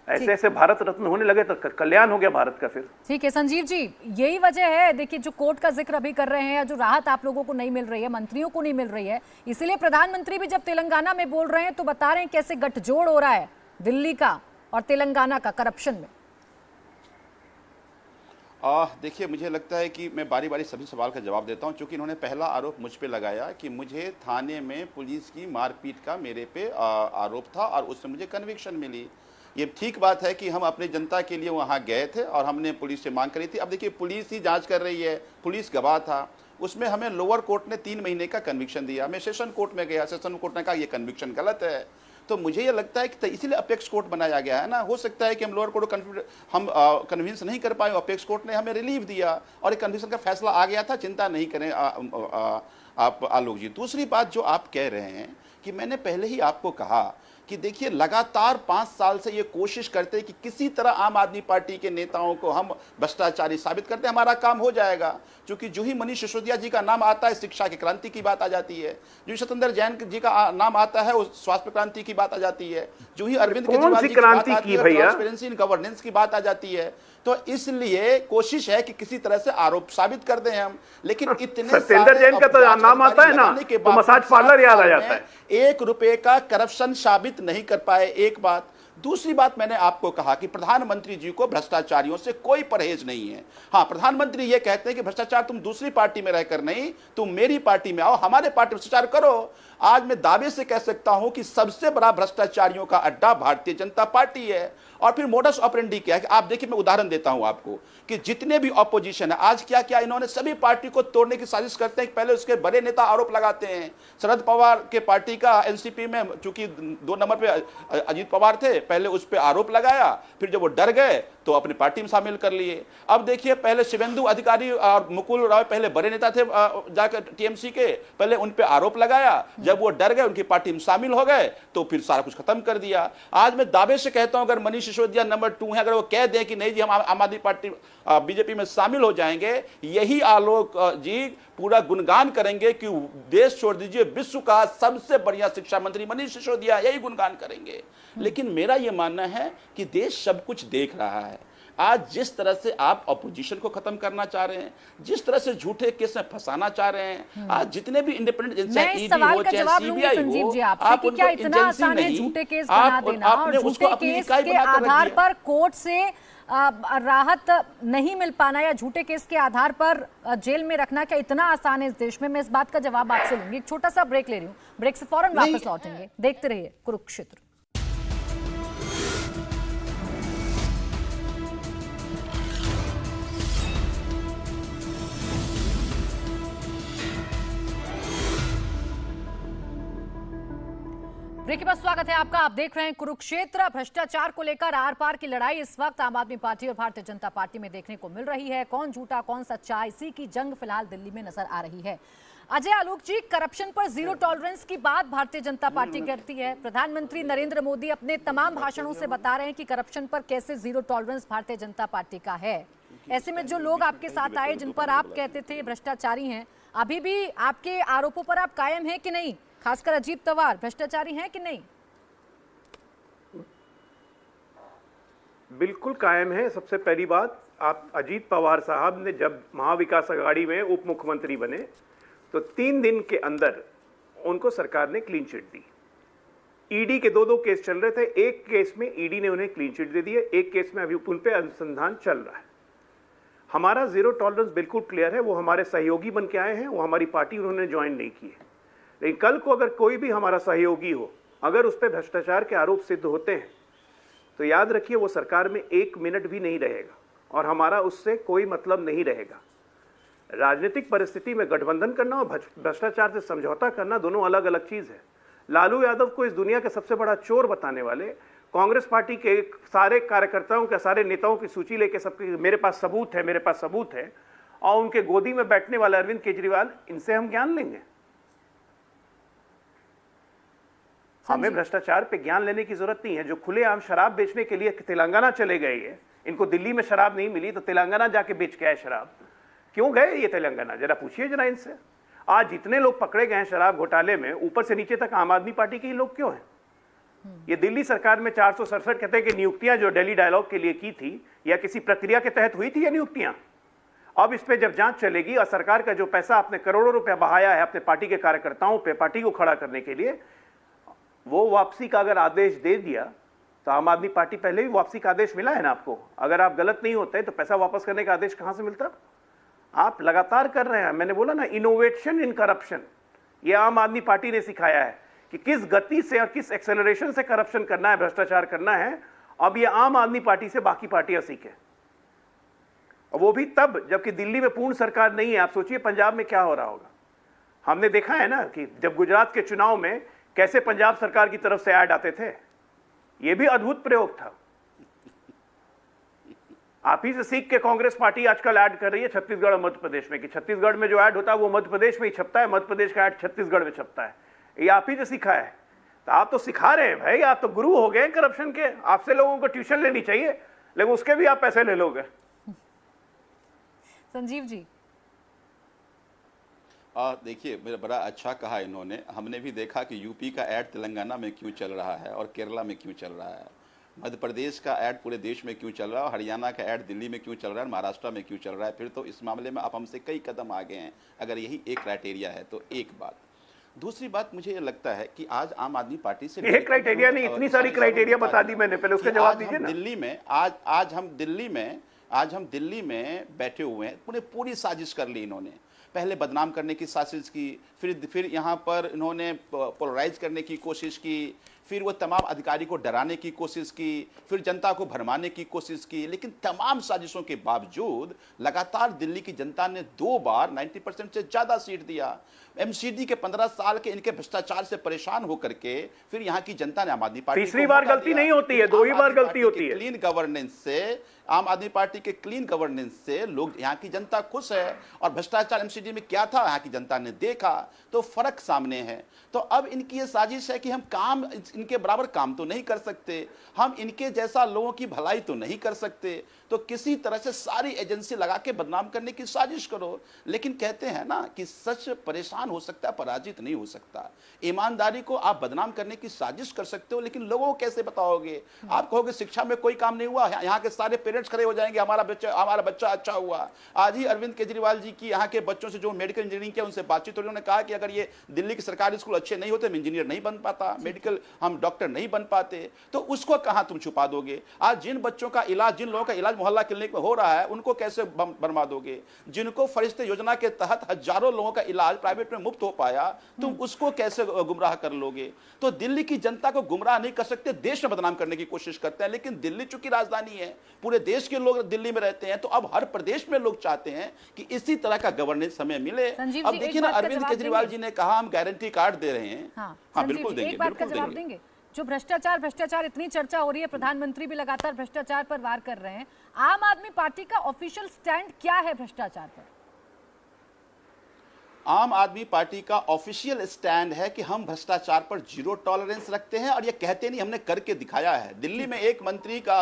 ऐसे ऐसे भारत रत्न होने लगे तो कल्याण हो गया भारत का फिर। ठीक है संजीव जी, यही वजह है, देखिए जो कोर्ट का जिक्र अभी कर रहे हैं, जो राहत आप लोगों को नहीं मिल रही है, मंत्रियों को नहीं मिल रही है, इसीलिए प्रधानमंत्री भी जब तेलंगाना में बोल रहे हैं तो बता रहे हैं कैसे गठजोड़ हो रहा है दिल्ली का और तेलंगाना का करप्शन में। देखिए, मुझे लगता है कि मैं बारी बारी सभी सवाल का जवाब देता हूं, क्योंकि इन्होंने पहला आरोप मुझ पे लगाया कि मुझे थाने में पुलिस की मारपीट का मेरे पे आरोप था और उससे मुझे कन्विक्शन मिली। ये ठीक बात है कि हम अपनी जनता के लिए वहां गए थे और हमने पुलिस से मांग करी थी। अब देखिए, पुलिस ही जांच कर रही है, पुलिस गवाह था, उसमें हमें लोअर कोर्ट ने 3 महीने का कन्विक्शन दिया। मैं सेशन कोर्ट में गया, सेशन कोर्ट ने कहा ये कन्विक्शन गलत है। तो मुझे ये लगता है कि इसीलिए अपेक्स कोर्ट बनाया गया है ना। हो सकता है कि हम लोअर कोर्ट को हम कन्विंस नहीं कर पाए, अपेक्स कोर्ट ने हमें रिलीफ दिया और एक कन्विक्शन का फैसला आ गया था। चिंता नहीं करें आप आलोक जी। दूसरी बात जो आप कह रहे हैं कि मैंने पहले ही आपको कहा कि देखिए, लगातार 5 साल से ये कोशिश करते हैं कि किसी तरह आम आदमी पार्टी के नेताओं को हम भ्रष्टाचारी साबित करते हैं, हमारा काम हो जाएगा। क्योंकि जो ही मनीष सिसोदिया जी का नाम आता है, शिक्षा की क्रांति की बात आ जाती है। जो सत्येंद्र जैन जी का नाम आता है, वो स्वास्थ्य क्रांति की बात आ जाती है। जो ही अरविंद केजरीवाल जी की बात आती है, ट्रांसपेरेंसी इन गवर्नेंस की बात आ जाती है। तो इसलिए कोशिश है कि किसी तरह से आरोप साबित कर दें हम, लेकिन इतने सत्येंद्र जैन का तो नाम आता है ना तो मसाज पार्लर याद आ जाता है। 1 रुपए का करप्शन साबित नहीं कर पाए, एक बात। दूसरी बात, मैंने आपको कहा कि प्रधानमंत्री जी को भ्रष्टाचारियों से कोई परहेज नहीं है। हाँ, प्रधानमंत्री ये कहते हैं कि भ्रष्टाचार तुम दूसरी पार्टी में रहकर नहीं, तुम मेरी पार्टी में आओ, हमारे पार्टी में भ्रष्टाचार करो। आज मैं दावे से कह सकता हूं कि सबसे बड़ा भ्रष्टाचारियों का अड्डा भारतीय जनता पार्टी है। और फिर मोडस ऑपरेंडी क्या है कि आप देखिए, मैं उदाहरण देता हूं आपको कि जितने भी ऑपोजिशन है आज क्या क्या इन्होंने सभी पार्टी को तोड़ने की साजिश करते हैं। पहले उसके बड़े नेता आरोप लगाते हैं। शरद पवार के पार्टी का एनसीपी में चूंकि 2 नंबर पे अजीत पवार थे, पहले उस पर आरोप लगाया, फिर जब वो डर गए तो अपनी पार्टी में शामिल कर लिए। अब देखिए, पहले शिवेंदु अधिकारी और मुकुल राय पहले बड़े नेता थे जाकर टीएमसी के, पहले उन पे आरोप लगाया, जब वो डर गए उनकी पार्टी में शामिल हो गए तो फिर सारा कुछ खत्म कर दिया। आज मैं दावे से कहता हूं, अगर मनीष सिसोदिया नंबर 2 है, अगर वो कह दें कि नहीं जी हम आम आदमी पार्टी बीजेपी में शामिल हो जाएंगे, यही आलोक जी पूरा गुणगान करेंगे कि देश छोड़ दीजिए, विश्व का सबसे बढ़िया शिक्षा मंत्री मनीष सिसोदिया, यही गुणगान करेंगे। लेकिन मेरा यह मानना है कि देश सब कुछ देख रहा है। आज जिस तरह से आप अपोजिशन को खत्म करना चाह रहे हैं, जिस तरह से झूठे केस में फंसाना चाह रहे हैं, आज जितने भी इंडिपेंडेंट एजेंसी सवाल का जवाब लूंगी संजीव जी आपसे कि क्या इतना आसान है झूठे केस बना देना और झूठे केस के आधार पर कोर्ट से राहत नहीं मिल पाना या झूठे केस के आधार पर जेल में रखना, क्या इतना आसान है इस देश में? मैं इस बात का जवाब आपसे लूंगी। एक छोटा सा ब्रेक ले रही हूँ, ब्रेक से फौरन वापस लौटेंगे। देखते रहिए कुरुक्षेत्र। ब्रेक के बाद स्वागत है आपका। आप देख रहे हैं कुरुक्षेत्र। भ्रष्टाचार को लेकर आर पार की लड़ाई इस वक्त आम आदमी पार्टी और भारतीय जनता पार्टी में देखने को मिल रही है। कौन झूठा कौन सच्चा, इसी की जंग फिलहाल दिल्ली में नजर आ रही है। अजय आलोक जी, करप्शन पर जीरो टॉलरेंस की बात भारतीय जनता पार्टी करती है। प्रधानमंत्री नरेंद्र मोदी अपने तमाम भाषणों से बता रहे हैं कि करप्शन पर कैसे zero tolerance Bharatiya Janata party का है। ऐसे में जो लोग आपके साथ आए, जिन पर आप कहते थे भ्रष्टाचारी हैं, अभी भी आपके आरोपों पर आप कायम हैं कि नहीं? खासकर अजीत पवार भ्रष्टाचारी हैं कि नहीं? बिल्कुल कायम है। सबसे पहली बात, आप अजीत पवार साहब ने जब महाविकास अघाड़ी में उप मुख्यमंत्री बने तो 3 दिन के अंदर उनको सरकार ने क्लीन चिट दी। ईडी के 2 केस चल रहे थे, एक केस में ईडी ने उन्हें क्लीन चिट दे दी है, एक केस में अभी उन पे अनुसंधान चल रहा है। हमारा जीरो टॉलरेंस बिल्कुल क्लियर है। वो हमारे सहयोगी बन के आए हैं, वो हमारी पार्टी उन्होंने ज्वाइन नहीं की है। लेकिन कल को अगर कोई भी हमारा सहयोगी हो, अगर उस पर भ्रष्टाचार के आरोप सिद्ध होते हैं तो याद रखिए वो सरकार में 1 मिनट भी नहीं रहेगा और हमारा उससे कोई मतलब नहीं रहेगा। राजनीतिक परिस्थिति में गठबंधन करना और भ्रष्टाचार से समझौता करना दोनों अलग अलग चीज है। लालू यादव को इस दुनिया का सबसे बड़ा चोर बताने वाले कांग्रेस पार्टी के सारे कार्यकर्ताओं के, सारे नेताओं की सूची लेके सबके मेरे पास सबूत है, मेरे पास सबूत है, और उनके गोदी में बैठने वाले अरविंद केजरीवाल, इनसे हम ज्ञान लेंगे? हमें भ्रष्टाचार पे ज्ञान लेने की जरूरत नहीं है। जो खुलेआम शराब बेचने के लिए तेलंगाना चले गए हैं, इनको दिल्ली में शराब नहीं मिली तो तेलंगाना जाके बेच के आए शराब। क्यों गए ये तेलंगाना? जरा पूछिए जरा इनसे। आज जितने लोग पकड़े गए हैं शराब घोटाले में, ऊपर से नीचे तक आम आदमी पार्टी के ही लोग क्यों हैं? ये दिल्ली सरकार में 467 कहते हैं कि नियुक्तियां जो दिल्ली डायलॉग के लिए की थी या किसी प्रक्रिया के तहत हुई थी ये नियुक्तियां। अब इस पे जब जांच चलेगी और सरकार का जो पैसा आपने करोड़ों रुपया बहाया है अपने पार्टी के कार्यकर्ताओं पे, पार्टी को खड़ा करने के लिए, वो वापसी का अगर आदेश दे दिया तो आम आदमी पार्टी, पहले भी वापसी का आदेश मिला है ना आपको। अगर आप गलत नहीं होते तो पैसा वापस करने का आदेश कहां से मिलता? आप लगातार कर रहे हैं। मैंने बोला ना, इनोवेशन इन करप्शन, ये आम आदमी पार्टी ने सिखाया है कि किस गति से और किस एक्सेलरेशन से करप्शन करना है, भ्रष्टाचार करना है। अब ये आम आदमी पार्टी से बाकी पार्टियां सीखें, और वो भी तब जबकि दिल्ली में पूर्ण सरकार नहीं है। आप सोचिए पंजाब में क्या हो रहा होगा। हमने देखा है ना कि जब गुजरात के चुनाव में कैसे पंजाब सरकार की तरफ से ऐड आते थे, यह भी अद्भुत प्रयोग था। आप ही से सीख के कांग्रेस पार्टी आजकल ऐड कर रही है छत्तीसगढ़ और मध्य प्रदेश में, कि छत्तीसगढ़ में जो ऐड होता है वो मध्य प्रदेश में ही छपता है, मध्य प्रदेश का ऐड छत्तीसगढ़ में छपता है। ये आप ही से सीखा है। तो आप तो सिखा रहे हैं भाई, आप तो गुरु हो गए करप्शन के। आपसे लोगों को ट्यूशन लेनी चाहिए, लेकिन उसके भी आप पैसे ले लोगे। संजीव जी, देखिए, मेरा बड़ा अच्छा कहा इन्होंने। हमने भी देखा कि यूपी का ऐड तेलंगाना में क्यों चल रहा है और केरला में क्यों चल रहा है, मध्य प्रदेश का ऐड पूरे देश में क्यों चल रहा है और हरियाणा का ऐड दिल्ली में क्यों चल रहा है, महाराष्ट्र में क्यों चल रहा है। फिर तो इस मामले में आप हमसे कई कदम आगे हैं, अगर यही एक क्राइटेरिया है तो। एक बात। दूसरी बात, मुझे ये लगता है कि आज आम आदमी पार्टी से एक क्राइटेरिया नहीं, इतनी सारी क्राइटेरिया बता दी मैंने, पहले उसका जवाब दीजिए ना। दिल्ली में आज हम दिल्ली में बैठे हुए हैं, पूरी साजिश कर ली इन्होंने। पहले बदनाम करने की साजिश की, फिर यहाँ पर इन्होंने पोलराइज करने की कोशिश की, फिर वो तमाम अधिकारी को डराने की कोशिश की, फिर जनता को भरमाने की कोशिश की। लेकिन तमाम साजिशों के बावजूद लगातार दिल्ली की जनता ने 2 बार 90% से ज़्यादा सीट दिया। एमसीडी के 15 साल के इनके भ्रष्टाचार से परेशान होकर के फिर यहाँ की जनता ने आम आदमी पार्टी तीसरी बार गलती नहीं होती है, 2 ही बार गलती होती है। क्लीन गवर्नेंस से, आम आदमी पार्टी के क्लीन गवर्नेंस से लोग, यहाँ की जनता खुश है। और भ्रष्टाचार एमसीडी में क्या था यहाँ की जनता ने देखा, तो फर्क सामने है। तो अब इनकी ये साजिश है कि हम काम, इनके बराबर काम तो नहीं कर सकते, हम इनके जैसा लोगों की भलाई तो नहीं कर सकते, तो किसी तरह से सारी एजेंसी लगा के बदनाम करने की साजिश करो। लेकिन कहते हैं ना कि सच परेशान हो सकता है, पराजित नहीं हो सकता। ईमानदारी को आप बदनाम करने की साजिश कर सकते हो, लेकिन लोगों को कैसे बताओगे? आप कहोगे शिक्षा में कोई काम नहीं हुआ, यहाँ के सारे पेरेंट्स खड़े हो जाएंगे हमारा बच्चा अच्छा हुआ। आज ही अरविंद केजरीवाल जी की यहाँ के बच्चों से जो मेडिकल इंजीनियरिंग किया उनसे बातचीत हो, उन्होंने कहा कि अगर ये दिल्ली के सरकारी स्कूल अच्छे नहीं होते, हम इंजीनियर नहीं बन पाता, मेडिकल हम डॉक्टर नहीं बन पाते, तो उसको कहां तुम छुपा दोगे? आज जिन बच्चों का इलाज, जिन लोगों का इलाज मोहल्ला क्लिनिक में हो रहा है, उनको कैसे बर्मा दोगे? जिनको फरिश्ते योजना के तहत हजारों लोगों का इलाज प्राइवेट में मुफ्त हो पाया, तुम उसको कैसे गुमराह कर लोगे? तो दिल्ली की जनता को गुमराह नहीं कर सकते, देश में बदनाम करने की कोशिश करते हैं। लेकिन दिल्ली चूंकि राजधानी है, पूरे देश के लोग दिल्ली में रहते हैं, तो अब हर प्रदेश में लोग चाहते हैं कि इसी तरह का गवर्नेंस हमें मिले। अब देखिए ना, अरविंद केजरीवाल जी ने कहा हम गारंटी कार्ड दे रहे हैं। हाँ, बिल्कुल देंगे, एक बात का जवाब देंगे। जो भ्रष्टाचार इतनी चर्चा हो रही है, प्रधानमंत्री भी लगातार भ्रष्टाचार पर वार कर रहे हैं, आम आदमी पार्टी का ऑफिशियल स्टैंड क्या है भ्रष्टाचार पर? आम आदमी पार्टी का ऑफिशियल स्टैंड है कि हम भ्रष्टाचार पर जीरो टॉलरेंस रखते हैं, और ये कहते नहीं, हमने करके दिखाया है। दिल्ली में एक मंत्री का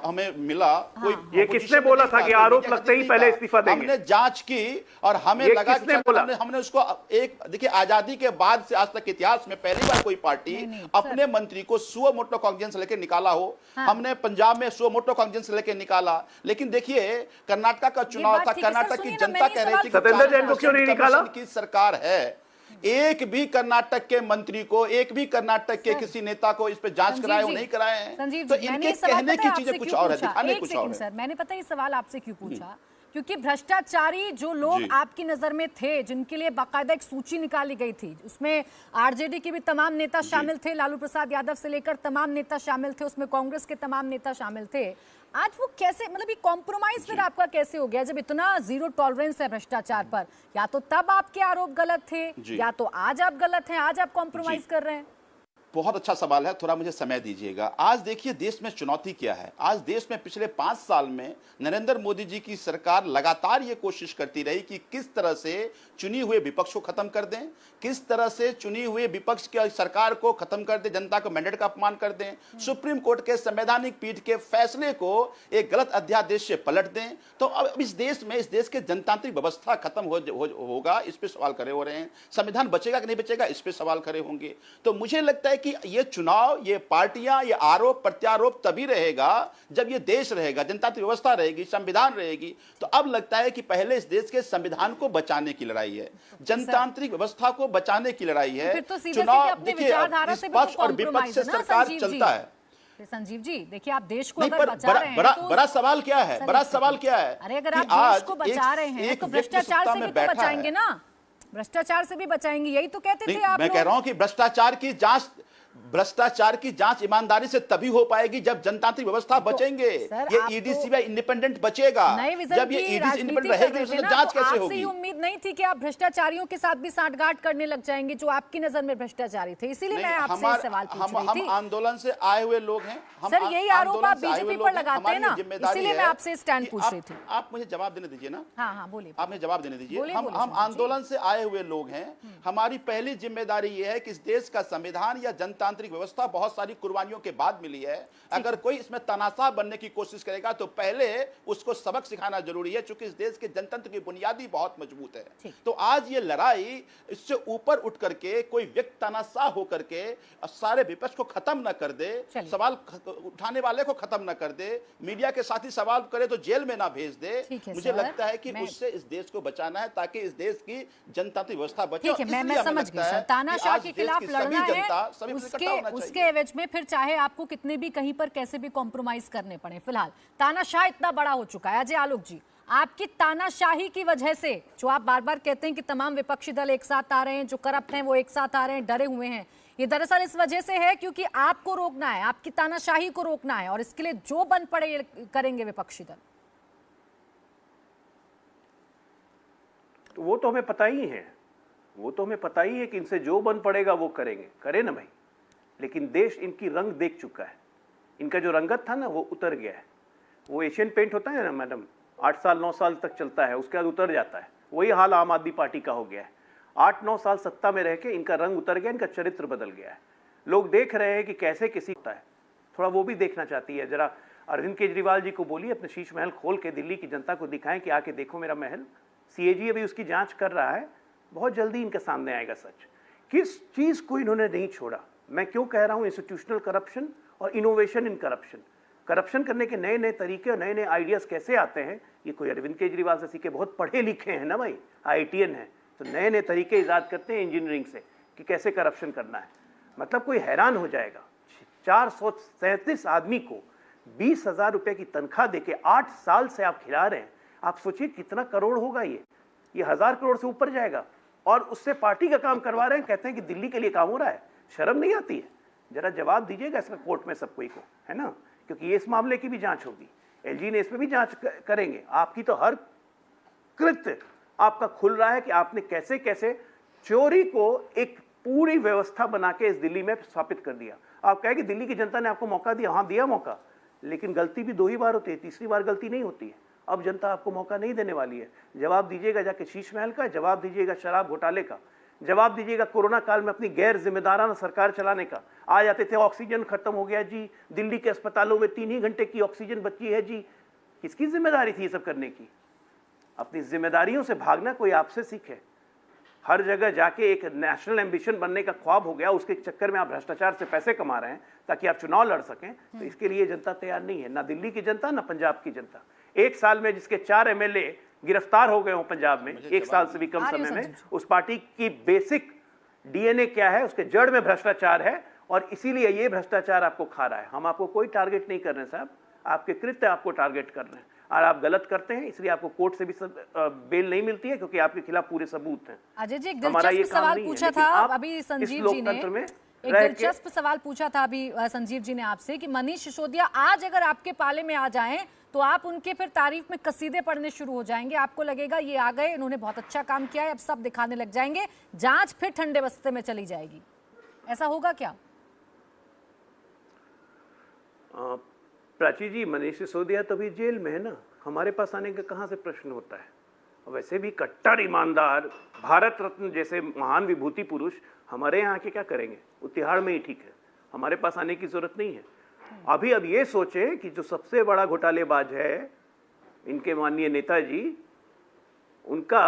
हमें मिला, कोई ये किसने बोला था कि आरोप लगते ही पहले इस्तीफा देंगे? हमने जांच की और हमें लगा कि हमने उसको एक, देखिए आजादी के बाद से आज तक इतिहास में पहली बार कोई पार्टी अपने मंत्री को सुओ मोटो कॉन्ग्रेस लेकर निकाला हो। हमने पंजाब में सुओ मोटो कॉन्ग्रेस लेकर निकाला, लेकिन देखिए कर्नाटक का चुनाव था, कर्नाटक की जनता कह रही थी सत्येंद्र जैन को क्यों नहीं निकाला? की सरकार है, एक भी कर्नाटक के मंत्री को, एक भी कर्नाटक के किसी नेता को इस पे जांच कराए हो नहीं कराए हैं। तो इनके कहने की चीजें कुछ और है, दिखाने कुछ और है। सर मैंने पता है ये सवाल आपसे क्यों पूछा, क्योंकि भ्रष्टाचारी जो लोग आपकी नजर में थे, जिनके लिए बाकायदा एक सूची निकाली गई थी, उसमें आरजेडी के भी तमाम नेता शामिल थे, लालू प्रसाद यादव से लेकर तमाम नेता शामिल थे, उसमें कांग्रेस के तमाम नेता शामिल थे। आज वो कैसे, मतलब ये कॉम्प्रोमाइज फिर आपका कैसे हो गया जब इतना जीरो टॉलरेंस है भ्रष्टाचार पर? या तो तब आपके आरोप गलत थे, या तो आज आप गलत हैं, आज आप कॉम्प्रोमाइज कर रहे हैं। बहुत अच्छा सवाल है, थोड़ा मुझे समय दीजिएगा। आज देखिए देश में चुनौती क्या है। आज देश में पिछले 5 साल में नरेंद्र मोदी जी की सरकार लगातार ये कोशिश करती रही कि किस तरह से चुनी हुए विपक्ष को खत्म कर दें, किस तरह से चुनी हुए विपक्ष की सरकार को खत्म कर दें, जनता को मैंडेट का अपमान कर दें, सुप्रीम कोर्ट के संवैधानिक पीठ के फैसले को एक गलत अध्यादेश से पलट दें। तो अब इस देश में, इस देश के जनतांत्रिक व्यवस्था खत्म होगा, इस पर सवाल खड़े हो रहे हैं। संविधान बचेगा कि नहीं बचेगा, इस पर सवाल खड़े होंगे। तो मुझे लगता है कि ये चुनाव, ये पार्टियां, ये आरोप प्रत्यारोप तभी रहेगा जब ये देश रहेगा, जनतांत्रिक व्यवस्था रहेगी, संविधान रहेगी। तो अब लगता है कि पहले इस देश के संविधान को बचाने की लड़ाई है, जनतांत्रिक व्यवस्था को बचाने की लड़ाई है। चुनाव देखिए पक्ष और विपक्ष से सरकार चलता है। संजीव जी देखिए, आप देश को अगर बचा रहे हैं तो बड़ा सवाल क्या है, बड़ा सवाल क्या है? अरे अगर आप देश को बचा रहे हैं तो भ्रष्टाचार से भी तो बचाएंगे ना, भ्रष्टाचार से भी बचाएंगे, यही तो कहते थे आप। मैं कह रहा हूं कि भ्रष्टाचार की जांच ईमानदारी से तभी हो पाएगी जब जनतांत्रिक व्यवस्था बचेंगे। ये ईडी सीबीआई इंडिपेंडेंट बचेगा। जब ये ईडी इंडिपेंडेंट रहेगी तो जांच कैसे होगी? आपसे उम्मीद नहीं थी कि आप भ्रष्टाचारियों के साथ भी सांठगांठ करने लग जाएंगे जो आपकी नजर में भ्रष्टाचारी थे, इसीलिए मैं आपसे सवाल पूछ रही थी। हम आंदोलन से आए हुए लोग हैं। सर यही आरोप आप बीजेपी पर लगाते हैं ना, इसीलिए मैं आपसे स्टैंड पूछ रही थी। आप मुझे जवाब देने दीजिए ना। हाँ बोलिए, आप मुझे जवाब देने दीजिए। हम आंदोलन से आए हुए लोग हैं। हमारी पहली जिम्मेदारी ये है कि इस देश का संविधान या जनतांत्रिक व्यवस्था बहुत सारी कुर्बानियों के बाद मिली है। अगर कोई इसमें तानाशाह बनने की कोशिश करेगा तो पहले उसको सबक सिखाना जरूरी है, क्योंकि इस देश के जनतंत्र की बुनियादी बहुत मजबूत है। तो आज ये लड़ाई, इससे ऊपर उठ करके कोई व्यक्ति तानाशाह होकर के सारे विपक्ष को खत्म न कर दे, सवाल उठाने वाले को खत्म न कर दे, मीडिया के साथ ही सवाल करे तो जेल में ना भेज दे। मुझे लगता है कि उससे इस देश को बचाना है ताकि इस देश की जनतांत्रिक व्यवस्था बचे। ठीक है, मैं समझ गई सर, तानाशाह के खिलाफ लड़ना है, उसके एवज में फिर चाहे आपको कितने भी कहीं पर कैसे भी कॉम्प्रोमाइज करने पड़े। फिलहाल तानाशाह इतना बड़ा हो चुका है। अजय आलोक जी, आपकी तानाशाही की वजह से, जो आप बार बार कहते हैं कि तमाम विपक्षी दल एक साथ आ रहे हैं, जो करप्ट हैं वो एक साथ आ रहे हैं, डरे हुए हैं, ये दरअसल इस वजह से है क्योंकि आपको रोकना है, आपकी तानाशाही को रोकना है, और इसके लिए जो बन पड़े करेंगे विपक्षी दल। तो वो तो हमें पता ही है, वो तो हमें पता ही है कि इनसे जो बन पड़ेगा वो करेंगे, करे ना भाई। लेकिन देश इनकी रंग देख चुका है, इनका जो रंगत था ना वो उतर गया है। वो एशियन पेंट होता है ना मैडम, 8 साल 9 साल तक चलता है, उसके बाद उतर जाता है। वही हाल आम आदमी पार्टी का हो गया है। 8-9 साल सत्ता में रह के इनका रंग उतर गया, इनका चरित्र बदल गया है। लोग देख रहे हैं कि कैसे किसी होता है, थोड़ा वो भी देखना चाहती है। जरा अरविंद केजरीवाल जी को बोलिए अपने शीश महल खोल के दिल्ली की जनता को दिखाएं कि आके देखो मेरा महल। सीएजी अभी उसकी जांच कर रहा है, बहुत जल्दी इनके सामने आएगा सच। किस चीज को इन्होंने नहीं छोड़ा। मैं क्यों कह रहा हूं इंस्टीट्यूशनल करप्शन और इनोवेशन इन करप्शन। करप्शन करने के नए नए तरीके और नए नए आइडियाज कैसे आते हैं, ये कोई अरविंद केजरीवाल से सीखे, बहुत पढ़े लिखे हैं ना भाई, IITN है, तो नए नए तरीके ईजाद करते हैं इंजीनियरिंग से कि कैसे करप्शन करना है। मतलब कोई हैरान हो जाएगा, 437 आदमी को 20,000 रुपए की तनख्वाह देके 8 साल से आप खिला रहे हैं। आप सोचिए कितना करोड़ होगा ये 1000 करोड़ से ऊपर जाएगा, और उससे पार्टी का काम करवा रहे हैं। कहते हैं कि दिल्ली के लिए काम हो रहा है, शर्म नहीं आती है? जरा जवाब दीजिएगा इसका कोर्ट में सब कोई को, है ना, क्योंकि ये इस मामले की भी जांच होगी, LG ने इसमें भी जांच करेंगे। आपकी तो हर कृत्य आपका खुल रहा है कि आपने कैसे कैसे चोरी को एक पूरी व्यवस्था बना के इस दिल्ली में स्थापित कर दिया। आप कहें कि दिल्ली की जनता ने आपको मौका दिया, हाँ दिया मौका, लेकिन गलती भी 2 ही बार होती है, तीसरी बार गलती नहीं होती है। अब जनता आपको मौका नहीं देने वाली है। जवाब दीजिएगा जाके शीश महल का, जवाब दीजिएगा शराब घोटाले का, जवाब दीजिएगा कोरोना काल में अपनी गैर जिम्मेदाराना सरकार चलाने का। आ जाते थे ऑक्सीजन खत्म हो गया जी, दिल्ली के अस्पतालों में 3 ही घंटे की ऑक्सीजन बची है जी। किसकी जिम्मेदारी थी ये सब करने की? अपनी जिम्मेदारियों से भागना कोई आपसे सीखे। हर जगह जाके एक नेशनल एम्बिशन बनने का ख्वाब हो गया, उसके चक्कर में आप भ्रष्टाचार से पैसे कमा रहे हैं ताकि आप चुनाव लड़ सकें, तो इसके लिए जनता तैयार नहीं है, ना दिल्ली की जनता ना पंजाब की जनता। एक साल में जिसके 4 MLA गिरफ्तार हो गए हो पंजाब में, एक साल से भी कम समय में, उस पार्टी की बेसिक DNA क्या है, उसके जड़ में भ्रष्टाचार है, और इसीलिए ये भ्रष्टाचार आपको खा रहा है। हम आपको कोई टारगेट नहीं कर रहे साहब, आपके कृत्य आपको टारगेट कर रहे हैं, और आप गलत करते हैं, इसलिए आपको कोर्ट से भी बेल नहीं मिलती है, क्योंकि आपके खिलाफ पूरे सबूत हैं। अजय जी, एक हमारा ये दिलचस्प काम सवाल नहीं है, पूछा लेकिन था आप अभी इस संजीव जी ने, लोकतंत्र में एक रह के- दिलचस्प सवाल पूछा था अभी संजीव जी ने आपसे कि मनीष सिसोदिया आज अगर आपके पाले में आ जाएं तो आप उनके फिर तारीफ में कसीदे पढ़ने शुरू हो जाएंगे, आपको लगेगा ये आ गए, इन्होंने बहुत अच्छा काम किया है, अब सब दिखाने लग जाएंगे, जांच फिर ठंडे बस्ते में चली जाएगी, ऐसा होगा क्या? प्राची जी, मनीष सिसोदिया तो अभी जेल में है ना, हमारे पास आने का कहाँ से प्रश्न होता है? वैसे भी कट्टर ईमानदार, भारत रत्न जैसे महान विभूति पुरुष हमारे यहाँ के क्या करेंगे? वो तिहाड़ में ही ठीक है, हमारे पास आने की जरूरत नहीं है। अभी अब ये सोचें कि जो सबसे बड़ा घोटालेबाज है इनके माननीय नेताजी, उनका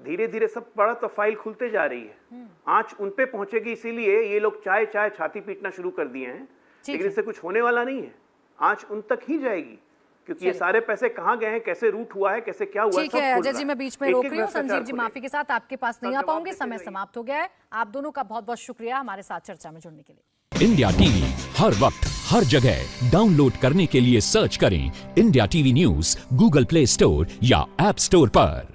धीरे धीरे सब बड़ा तो फाइल खुलते जा रही है, आंच उन पे पहुंचेगी, इसीलिए ये लोग चाय चाय छाती पीटना शुरू कर दिए हैं, लेकिन इससे कुछ होने वाला नहीं है, आंच उन तक ही जाएगी, क्योंकि ये सारे पैसे कहाँ गए हैं, कैसे रूट हुआ है, कैसे क्या हुआ है, ठीक है अजय जी, मैं बीच में रोक रही हूँ, संजीव जी माफी के साथ आपके पास नहीं आ पाऊंगी, समय समाप्त हो गया है। आप दोनों का बहुत बहुत शुक्रिया हमारे साथ चर्चा में जुड़ने के लिए। इंडिया टीवी हर वक्त हर जगह डाउनलोड करने के लिए सर्च करें India TV news Google play store या ऐप स्टोर पर।